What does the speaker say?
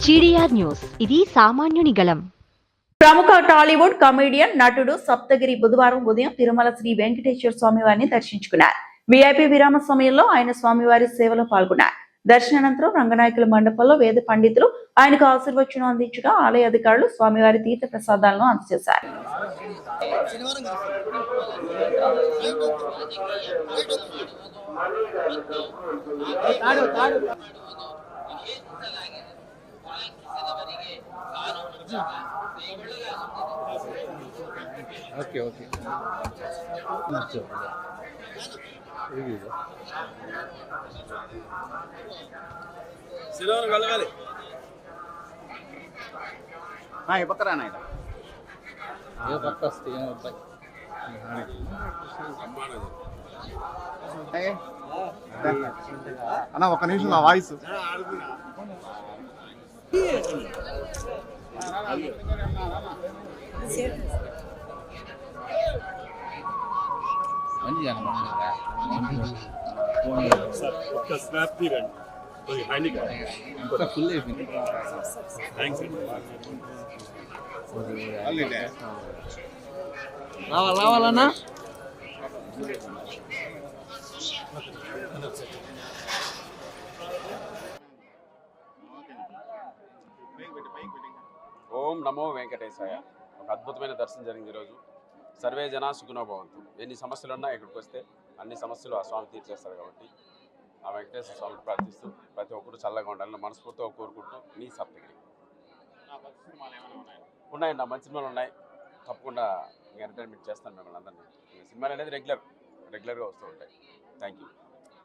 GDR news, ఇది సామాన్యుని గళం. ప్రముఖ టాలీవుడ్ కమెడియన్ నటుడు సప్తగిరి బుధవారం ఉదయం తిరుమల శ్రీ వెంకటేశ్వర స్వామివారిని దర్శించుకున్నారు. విఐపి విరామ సమయంలో ఆయన స్వామివారి సేవలో పాల్గొన్నారు. దర్శనానంతరం రంగనాయకుల మండపంలో వేద పండితులు ఆయనకు ఆశీర్వచనం అందించగా ఆలయ అధికారులు స్వామివారి తీర్థ ప్రసాదాలను అందజేశారు. ఓకే ఓకే కలవాలి పక్కరా పక్క అన్న ఒక నిమిషం నా వాయిస్ స్నాప్ తీరండి ఫుల్ అయిపోయింది. రావాలన్నా ఓం నమో వెంకటేశాయ. ఒక అద్భుతమైన దర్శనం జరిగింది ఈరోజు. సర్వే జనా సుఖినో భవంతు. ఎన్ని సమస్యలు ఉన్నా ఇక్కడికి వస్తే అన్ని సమస్యలు ఆ స్వామి తీర్చేస్తారు కాబట్టి ఆ వెంకటేశ్వర స్వామిని ప్రార్థిస్తూ ప్రతి ఒక్కరు చల్లగా ఉండాలని మనస్ఫూర్తిగా కోరుకుంటూ మీ సప్తగిరి. ఉన్నాయండి, నా మంచి సినిమాలు ఉన్నాయి. తప్పకుండా ఎంటర్టైన్మెంట్ చేస్తాను మిమ్మల్ని అందరినీ. సినిమాలు అనేది రెగ్యులర్గా వస్తూ ఉంటాయి. Thank you.